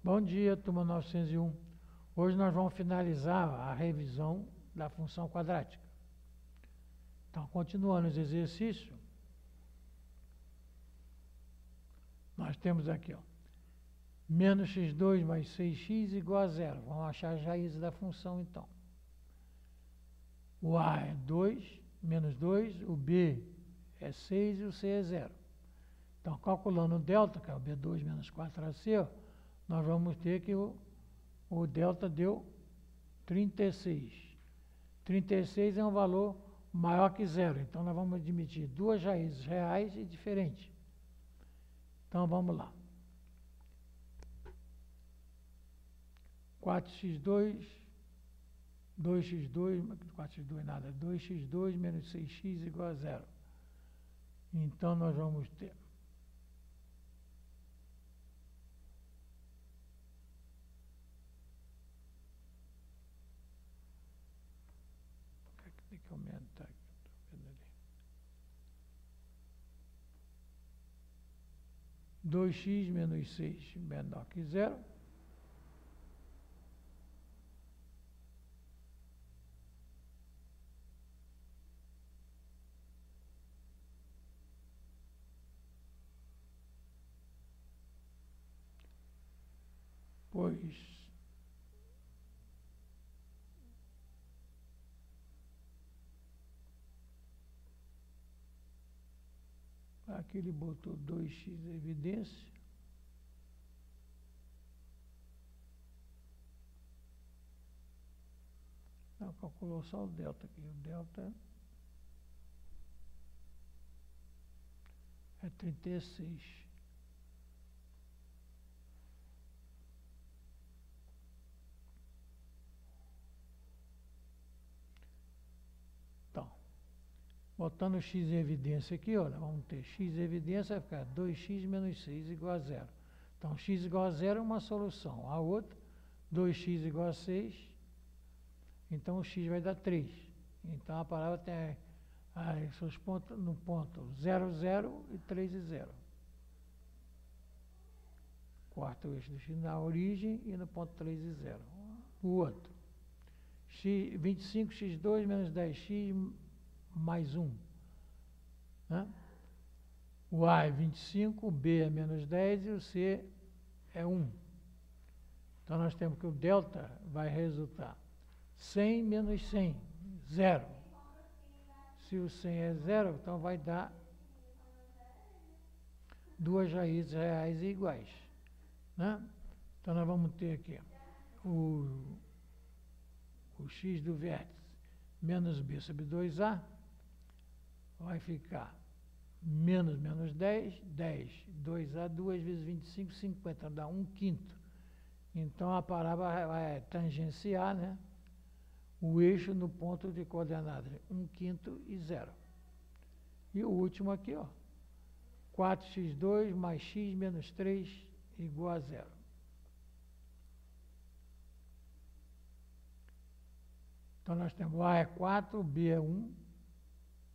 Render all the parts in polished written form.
Bom dia, turma 901. Hoje nós vamos finalizar a revisão da função quadrática. Então, continuando os exercícios, nós temos aqui, ó, menos x2 mais 6x igual a zero. Vamos achar as raízes da função, então. O a é 2, menos 2, o b é 6 e o c é 0. Então, calculando o delta, que é o b2 menos 4ac, ó, nós vamos ter que o delta deu 36. 36 é um valor maior que zero, então nós vamos admitir duas raízes reais e diferentes. Então, vamos lá. 4x2, 2x2, 4x2 nada, 2x2 menos 6x igual a zero. Então, nós vamos ter tem que aumentar aqui, estou vendo ali. 2x menos 6 menor que zero. Pois aqui ele botou 2x evidência. Não, calculou só o delta aqui. O delta é 36. Então, botando x em evidência aqui, olha, vamos ter x em evidência, vai ficar 2x menos 6 igual a zero. Então, x igual a zero é uma solução. A outra, 2x igual a 6, então o x vai dar 3. Então, a parábola tem seus pontos no ponto 0, 0 e 3 e 0. Quarto eixo do x na origem e no ponto 3 e 0. O outro, 25x2 menos 10x mais 1. Né? O A é 25, o B é menos 10 e o C é 1. Então, nós temos que o delta vai resultar 100 menos 100, 0. Se o 100 é 0, então vai dar duas raízes reais e iguais. Né? Então, nós vamos ter aqui o x do vértice menos b sobre 2a vai ficar menos 10, 10, 2a, 2 vezes 25, 50, dá 1/5. Então, a parábola vai tangenciar, né, o eixo no ponto de coordenadas 1/5 e 0. E o último aqui, ó, 4x2 mais x menos 3 igual a 0. Então, nós temos o A é 4, o B é 1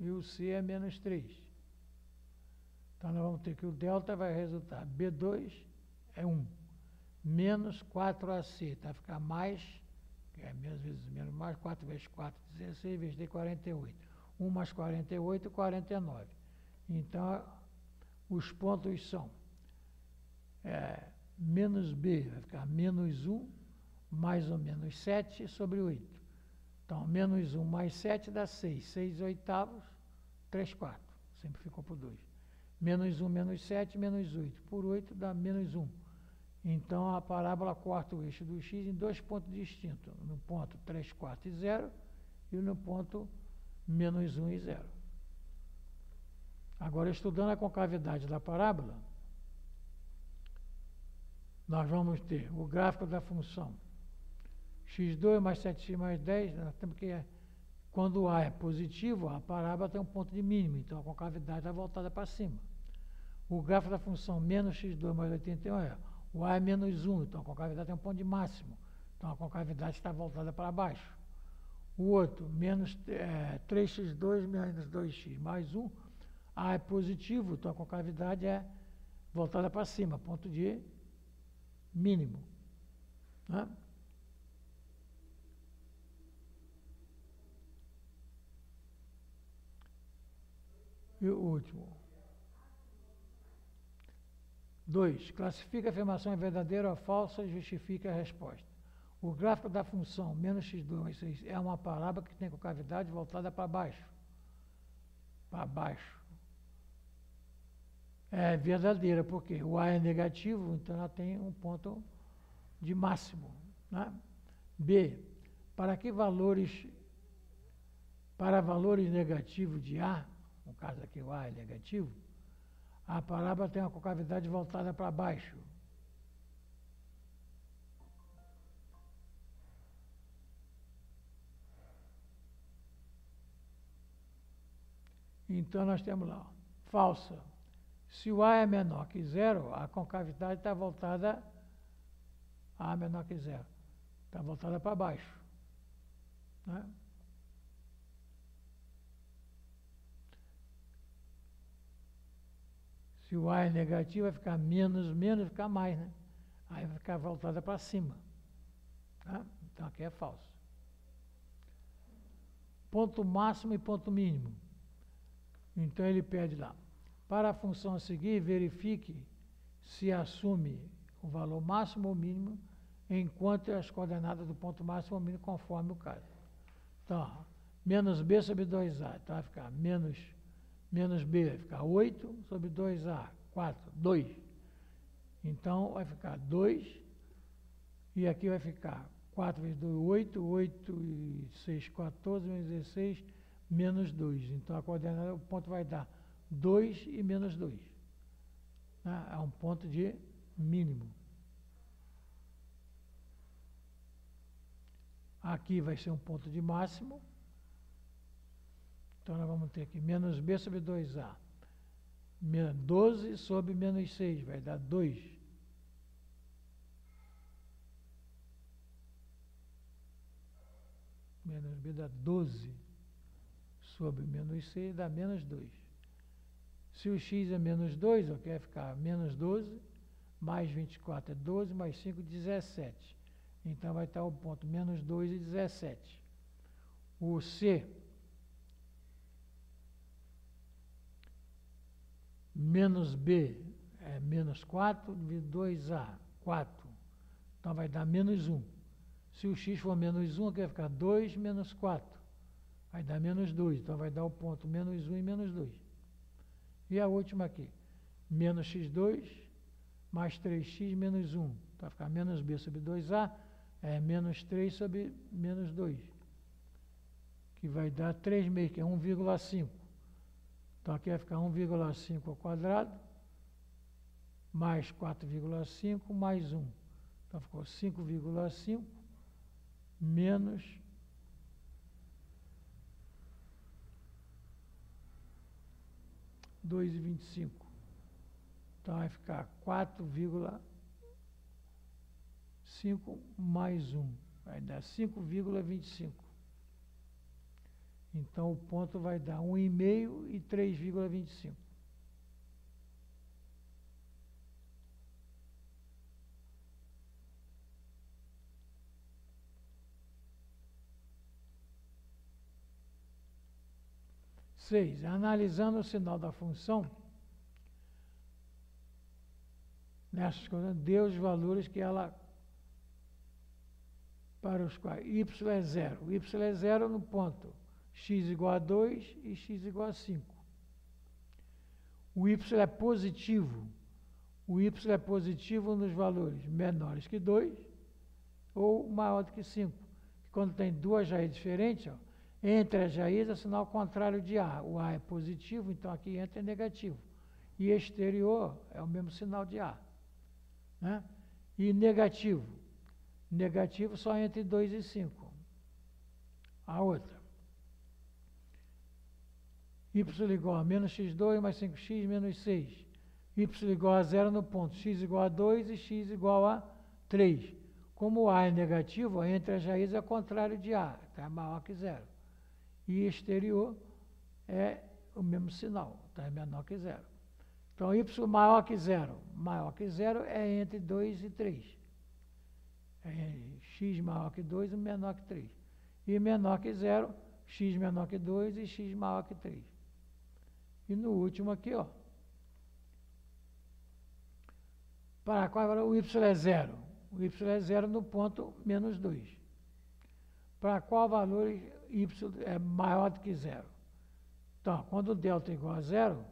e o C é menos 3. Então, nós vamos ter que o delta vai resultar B2 é 1, menos 4AC, tá? Ficar mais, que é menos vezes menos mais, 4 vezes 4, 16, vezes D, 48. 1 mais 48, 49. Então, os pontos são menos B, vai ficar menos 1, mais ou menos 7 sobre 8. Então, menos 1 mais 7 dá 6. 6 oitavos, 3 quartos. Sempre ficou por 2. Menos 1 menos 7, menos 8. Por 8 dá menos 1. Então, a parábola corta o eixo do x em dois pontos distintos. No ponto 3 quartos e 0 e no ponto menos 1 e 0. Agora, estudando a concavidade da parábola, nós vamos ter o gráfico da função x2 mais 7x mais 10, nós temos que, quando o A é positivo, a parábola tem um ponto de mínimo, então a concavidade está voltada para cima. O gráfico da função menos x2 mais 81 o A é menos 1, então a concavidade tem um ponto de máximo, então a concavidade está voltada para baixo. O outro, menos 3x2 menos 2x mais 1, A é positivo, então a concavidade é voltada para cima, ponto de mínimo. Né? E o último. 2. Classifica a afirmação em verdadeira ou falsa e justifica a resposta. O gráfico da função menos x2 mais 6 é uma parábola que tem concavidade voltada para baixo. Para baixo. É verdadeira, porque o A é negativo, então ela tem um ponto de máximo. Né? B. Para valores negativos de A, no caso aqui o A é negativo, a parábola tem uma concavidade voltada para baixo. Então nós temos lá, falsa. Se o A é menor que zero, a concavidade está voltada a menor que zero. Está voltada para baixo. Né? Se o A é negativo, vai ficar menos, vai ficar mais, né? Aí vai ficar voltada para cima. Tá? Então aqui é falso. Ponto máximo e ponto mínimo. Então ele pede lá. Para a função a seguir, verifique se assume o valor máximo ou mínimo enquanto as coordenadas do ponto máximo ou mínimo conforme o caso. Então, menos b sobre 2a. Então vai ficar menos b, vai ficar 8 sobre 2a, 4, 2. Então vai ficar 2, e aqui vai ficar 4 vezes 2, 8, 8 e 6, 14, menos 16, menos 2. Então a coordenada, o ponto vai dar 2 e menos 2. Né? É um ponto de mínimo. Aqui vai ser um ponto de máximo. Então nós vamos ter aqui menos b sobre 2a. 12 sobre menos 6, vai dar 2. Menos b dá 12 sobre menos 6, dá menos 2. Se o x é menos 2, vai ficar menos 12, mais 24 é 12, mais 5, 17. Então vai estar o ponto menos 2 e 17. O C, menos B é menos 4, dividido 2A, 4. Então vai dar menos 1. Se o x for menos 1, aqui vai ficar 2 menos 4. Vai dar menos 2. Então vai dar o ponto menos 1 e menos 2. E a última aqui, menos x2 mais 3x menos 1. Então vai ficar menos b sobre 2a, é menos 3 sobre menos 2. Que vai dar 3 meio, que é 1,5. Então aqui vai ficar 1,5 ao quadrado, mais 4,5, mais 1. Então ficou 5,5 menos 2,25. Então vai ficar 4,5 mais 1. Vai dar 5,25. Então o ponto vai dar 1,5 e 3,25. Seis, analisando o sinal da função, nessas coisas, dê os valores que ela, para os quais y é zero. Y é zero no ponto x igual a 2 e x igual a 5. O y é positivo. O y é positivo nos valores menores que 2 ou maior do que 5. Quando tem duas raízes diferentes, ó, entre as raízes é sinal contrário de A. O A é positivo, então aqui entra é negativo. E exterior é o mesmo sinal de A. Né? E negativo. Negativo só entre 2 e 5. A outra. Y igual a menos x2 mais 5x menos 6. Y igual a 0 no ponto. X igual a 2 e x igual a 3. Como o A é negativo, entre as raízes é o contrário de A. Está maior que 0. E exterior é o mesmo sinal. Está menor que 0. Então, y maior que zero. Maior que zero é entre 2 e 3. X maior que 2 e menor que 3. E menor que zero, x menor que 2 e x maior que 3. E no último aqui, ó, para qual o y é zero? O y é zero no ponto menos 2. Para qual valor y é maior do que zero? Então, quando o delta é igual a zero,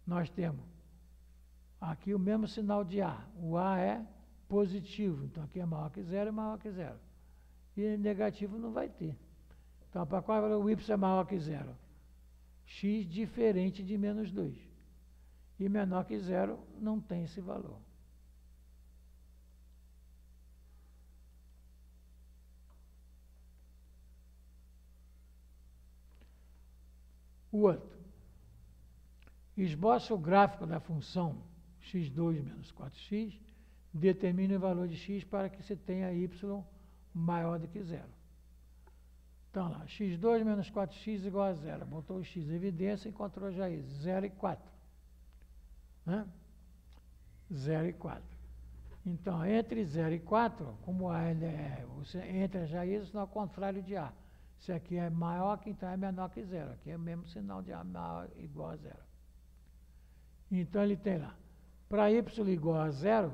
nós temos aqui o mesmo sinal de A. O A é positivo, então aqui é maior que zero e maior que zero. E negativo não vai ter. Então, para qual valor o y é maior que zero? X diferente de menos 2. E menor que zero não tem esse valor. O outro. Esboça o gráfico da função x2 menos 4x, determine o valor de x para que se tenha y maior do que zero. Então, lá, x2 menos 4x igual a zero. Botou o x em evidência e encontrou já isso, 0 e 4. Né? 0 e 4. Então, entre 0 e 4, como A é entre as raízes, sinal contrário de A. Se aqui é maior, que então é menor que zero. Aqui é o mesmo sinal de A maior igual a zero. Então, ele tem lá, para y igual a zero,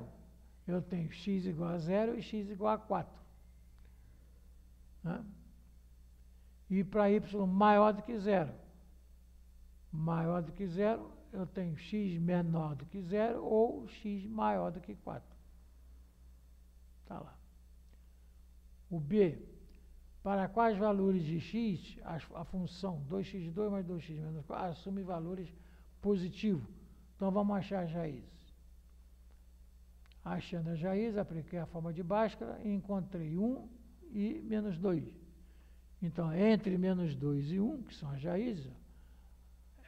eu tenho x igual a zero e x igual a 4. Né? E para y maior do que zero, eu tenho x menor do que zero ou x maior do que 4. Está lá. O B, para quais valores de x, a função 2x2 mais 2x menos 4 assume valores positivos. Então, vamos achar as raízes. Achando as raízes, apliquei a forma de Bhaskara e encontrei 1 e menos 2. Então, entre menos 2 e 1, que são as raízes,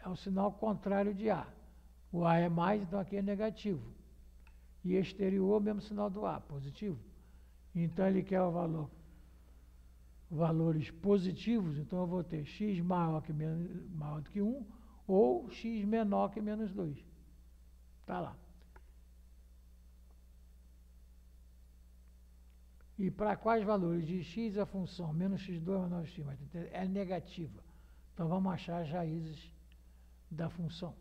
é o sinal contrário de A. O A é mais, então aqui é negativo. E exterior, mesmo sinal do A, positivo. Então, ele quer o valor, valores positivos, então eu vou ter x maior do que 1 ou x menor que menos 2. Está lá. E para quais valores de x a função menos x2 menor x é negativa. Então, vamos achar as raízes da função.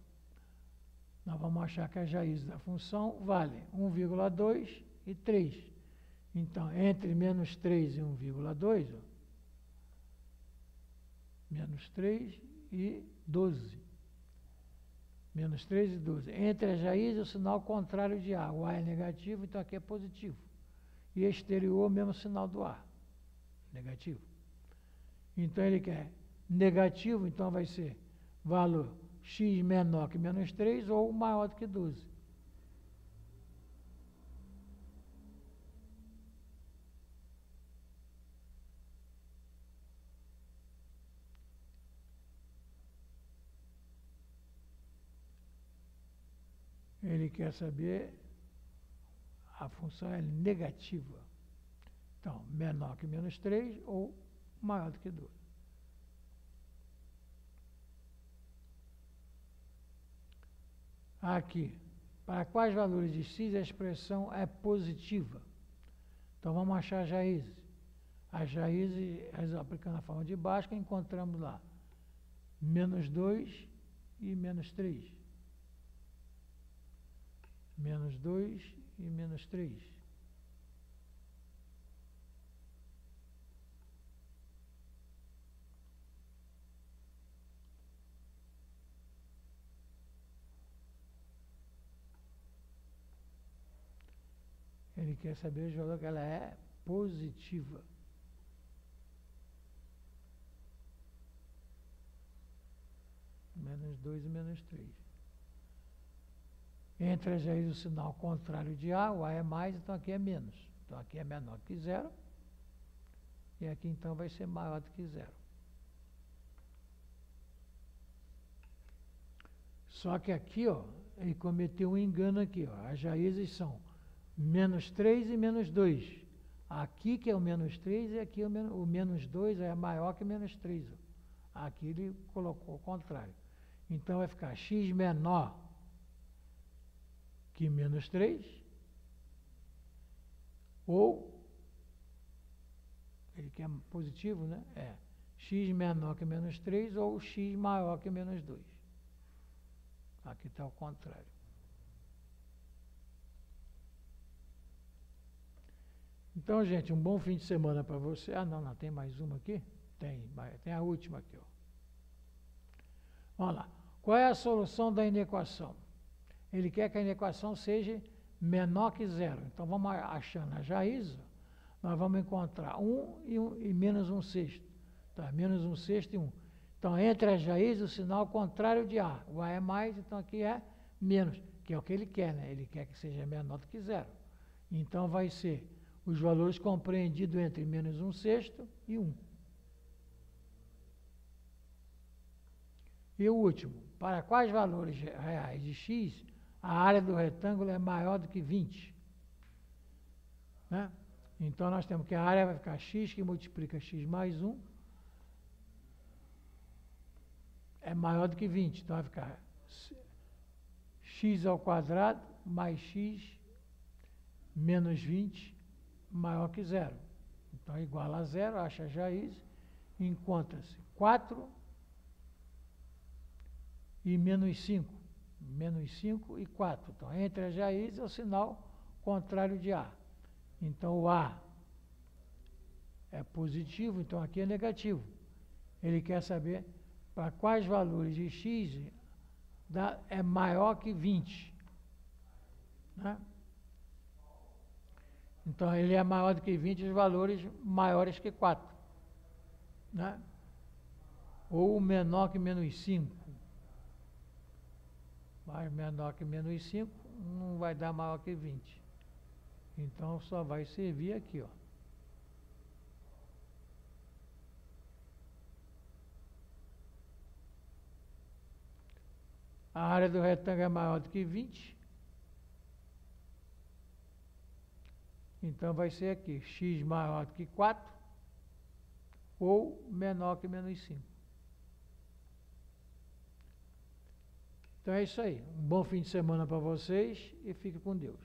Nós vamos achar que as raízes da função valem 1,2 e 3. Então, entre menos 3 e 1,2, menos 3 e 12. Menos 3 e 12. Entre as raízes, o sinal contrário de A. O A é negativo, então aqui é positivo. E exterior, mesmo sinal do A. Negativo. Então, ele quer negativo, então vai ser valor x menor que menos 3 ou maior do que 12. Ele quer saber, a função é negativa. Então, menor que menos 3 ou maior do que 12. Aqui, para quais valores de x a expressão é positiva? Então, vamos achar as raízes. As raízes, aplicando a forma de Bhaskara, encontramos lá menos 2 e menos 3. Menos 2 e menos 3. Ele quer saber o valor que ela é positiva. Menos 2 e menos 3. Entre as raízes, o sinal contrário de A, o A é mais, então aqui é menos. Então aqui é menor que zero. E aqui então vai ser maior do que zero. Só que aqui, ó, ele cometeu um engano aqui, ó. As raízes são menos 3 e menos 2. Aqui que é o menos 3 e aqui o menos 2 é maior que menos 3. Ó. Aqui ele colocou o contrário. Então vai ficar x menor que menos 3, ou, ele quer positivo, né? X menor que menos 3 ou X maior que menos 2. Aqui está o contrário. Então, gente, um bom fim de semana para você. Não, tem mais uma aqui? Tem a última aqui, ó. Vamos lá. Qual é a solução da inequação? Ele quer que a inequação seja menor que 0. Então, vamos achando a raiz, nós vamos encontrar 1 e menos 1/6. Tá? Menos 1/6 e 1. Então, entre as raízes, o sinal contrário de A. O A é mais, então aqui é menos, que é o que ele quer, né? Ele quer que seja menor do que 0. Então, vai ser os valores compreendidos entre menos 1/6 e 1. E o último, para quais valores reais de x, a área do retângulo é maior do que 20? Né? Então, nós temos que a área vai ficar x, que multiplica x mais 1, é maior do que 20. Então, vai ficar x ao quadrado mais x menos 20 maior que 0. Então, é igual a 0, acha a raiz, encontra-se 4 e menos 5. Menos 5 e 4. Então, entre as raízes é o sinal contrário de A. Então, o A é positivo, então aqui é negativo. Ele quer saber para quais valores de x é maior que 20. Né? Então, ele é maior do que 20 os valores maiores que 4. Né? Ou menor que menos 5. Mas menor que menos 5 não vai dar maior que 20. Então, só vai servir aqui, ó. A área do retângulo é maior do que 20. Então, vai ser aqui, x maior do que 4 ou menor que menos 5. Então, é isso aí. Um bom fim de semana para vocês e fique com Deus.